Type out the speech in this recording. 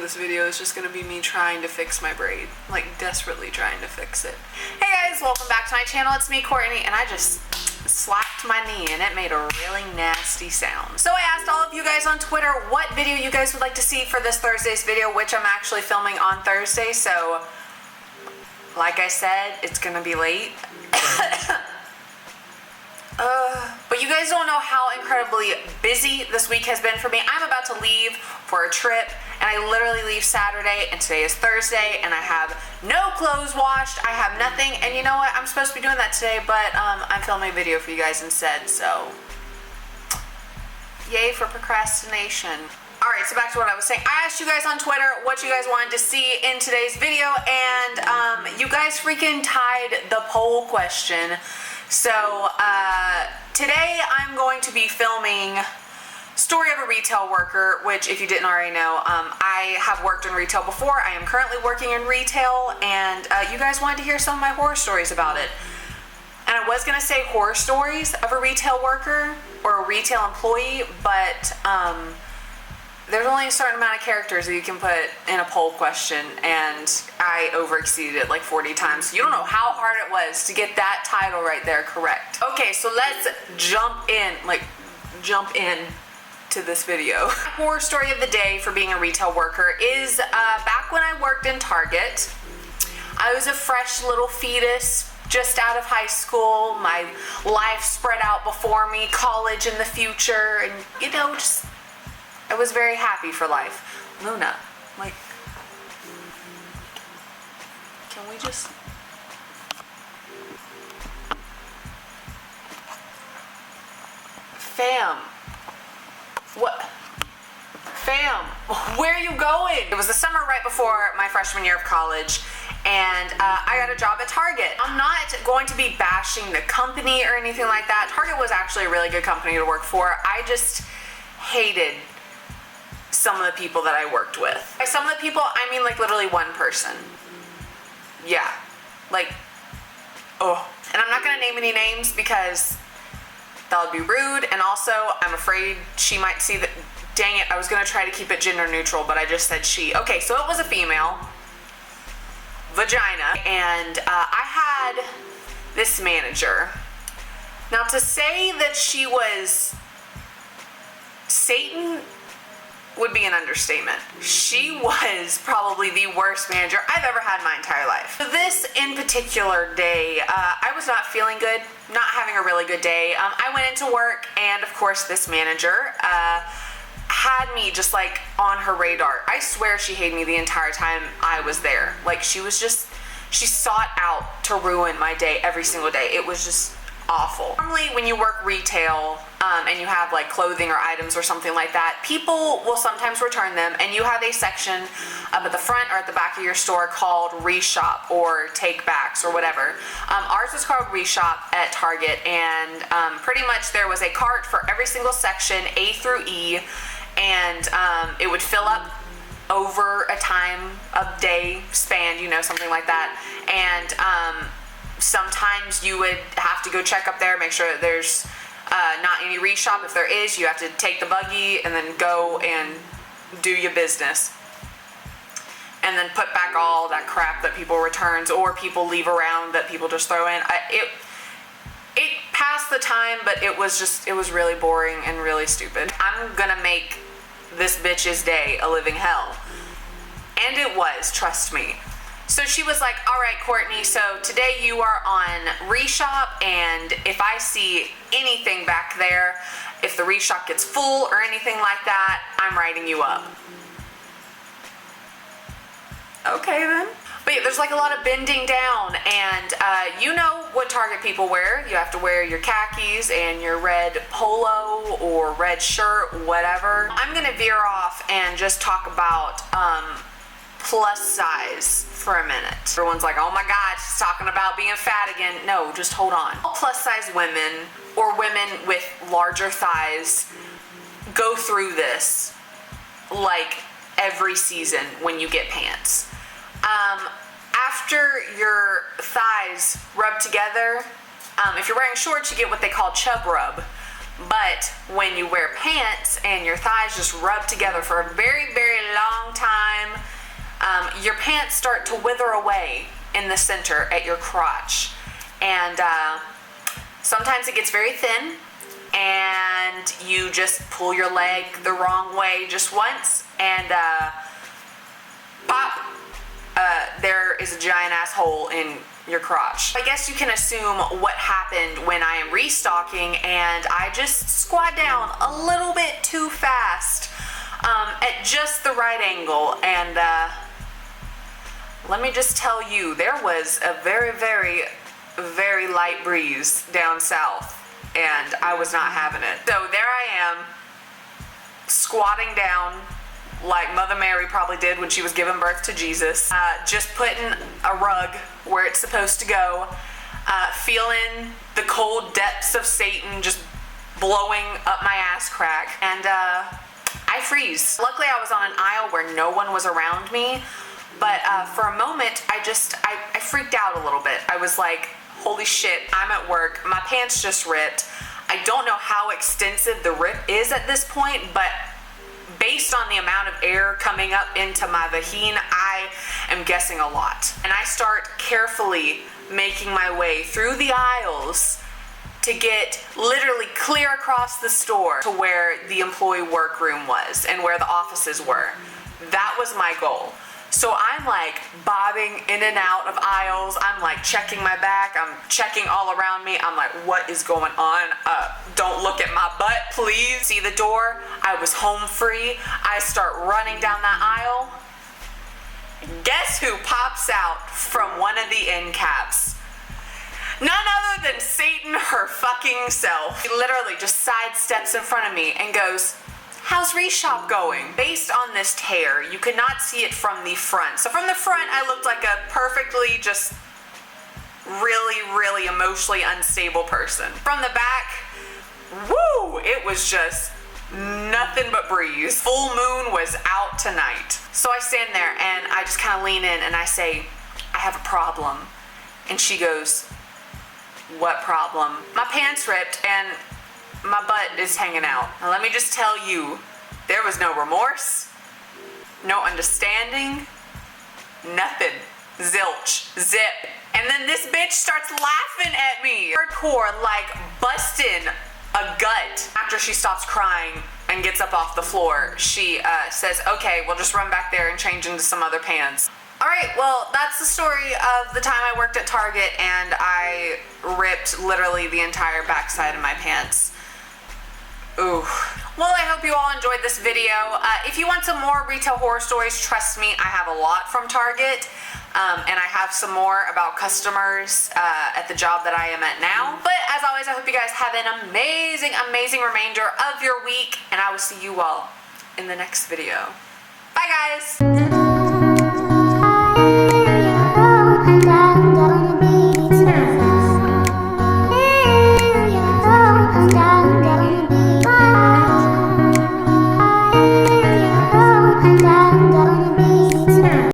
this video is just gonna be me trying to fix my braid. Like, desperately trying to fix it. Hey guys, welcome back to my channel. It's me, Courtney, and I just slapped my knee and it made a really nasty sound. So I asked all of you guys on Twitter what video you guys would like to see for this Thursday's video, which I'm actually filming on Thursday, so like I said, it's gonna be late. But you guys don't know how incredibly busy this week has been for me. I'm about to leave for a trip, and I literally leave Saturday, and today is Thursday, and I have no clothes washed. I have nothing, and you know what? I'm supposed to be doing that today, but I'm filming a video for you guys instead, so yay for procrastination. Alright, so back to what I was saying. I asked you guys on Twitter what you guys wanted to see in today's video, and you guys freaking tied the poll question. So, today I'm going to be filming Story of a Retail Worker, which, if you didn't already know, I have worked in retail before. I am currently working in retail, and you guys wanted to hear some of my horror stories about it. And I was going to say horror stories of a retail worker or a retail employee, but there's only a certain amount of characters that you can put in a poll question, and I overexceeded it like 40 times. You don't know how hard it was to get that title right there correct. Okay, so let's jump in to this video. Horror story of the day for being a retail worker is back when I worked in Target. I was a fresh little fetus, just out of high school, my life spread out before me, college in the future, and you know, just I was very happy for life. Luna, like, can we just... Fam. What? Fam, where are you going? It was the summer right before my freshman year of college, and I got a job at Target. I'm not going to be bashing the company or anything like that. Target was actually a really good company to work for. I just hated some of the people that I worked with. By some of the people, I mean like literally one person. Yeah, like, oh. And I'm not gonna name any names because that would be rude, and also I'm afraid she might see that. Dang it, I was gonna try to keep it gender neutral, but I just said she. Okay, so it was a female vagina, and I had this manager. Now, to say that she was Satan would be an understatement. She was probably the worst manager I've ever had in my entire life. So this in particular day, I was not feeling good, not having a really good day. I went into work, and of course this manager had me just like on her radar. I swear she hated me the entire time I was there. Like, she sought out to ruin my day every single day. It was just awful. Normally when you work retail and you have like clothing or items or something like that, people will sometimes return them, and you have a section at the front or at the back of your store called reshop or take backs or whatever. Ours is called reshop at Target, and pretty much there was a cart for every single section, A through E, and it would fill up over a time of day span, you know, something like that. And sometimes you would have to go check up there, make sure that there's not any reshop. If there is, you have to take the buggy and then go and do your business. And then put back all that crap that people returns or people leave around that people just throw in. It passed the time, but it was really boring and really stupid. I'm gonna make this bitch's day a living hell. And it was, trust me. So she was like, all right, Courtney, so today you are on reshop, and if I see anything back there, if the reshop gets full or anything like that, I'm writing you up. Okay then. But yeah, there's like a lot of bending down, and you know what Target people wear. You have to wear your khakis and your red polo or red shirt, whatever. I'm gonna veer off and just talk about plus size for a minute. Everyone's like, oh my god, she's talking about being fat again. No, just hold on. All plus size women or women with larger thighs go through this like every season when you get pants. After your thighs rub together, if you're wearing shorts, you get what they call chub rub. But when you wear pants and your thighs just rub together for a very, very long time, your pants start to wither away in the center at your crotch. And sometimes it gets very thin, and you just pull your leg the wrong way just once, and pop, there is a giant ass hole in your crotch. I guess you can assume what happened when I am restocking, and I just squat down a little bit too fast at just the right angle, and let me just tell you, there was a very, very, very light breeze down south, and I was not having it. So there I am, squatting down like Mother Mary probably did when she was giving birth to Jesus, just putting a rug where it's supposed to go, feeling the cold depths of Satan just blowing up my ass crack, and I freeze. Luckily I was on an aisle where no one was around me, but for a moment I freaked out a little bit. I was like, holy shit, I'm at work, my pants just ripped. I don't know how extensive the rip is at this point, but based on the amount of air coming up into my vagina, I am guessing a lot. And I start carefully making my way through the aisles to get literally clear across the store to where the employee workroom was and where the offices were. That was my goal. So I'm like bobbing in and out of aisles. I'm like checking my back. I'm checking all around me. I'm like, what is going on? Don't look at my butt, please. See the door? I was home free. I start running down that aisle. Guess who pops out from one of the end caps? None other than Satan her fucking self. He literally just sidesteps in front of me and goes, how's reshop going? Based on this tear, you could not see it from the front. So from the front, I looked like a perfectly just really, really emotionally unstable person. From the back, woo, it was just nothing but breeze. Full moon was out tonight. So I stand there and I just kind of lean in and I say, I have a problem. And she goes, what problem? My pants ripped and my butt is hanging out. Now let me just tell you, there was no remorse, no understanding, nothing. Zilch, zip. And then this bitch starts laughing at me. Hardcore, like busting a gut. After she stops crying and gets up off the floor, she says, okay, we'll just run back there and change into some other pants. Alright, well, that's the story of the time I worked at Target and I ripped literally the entire backside of my pants. Ooh. Well, I hope you all enjoyed this video. If you want some more retail horror stories, trust me, I have a lot from Target. And I have some more about customers at the job that I am at now. But as always, I hope you guys have an amazing, amazing remainder of your week. And I will see you all in the next video. Bye, guys!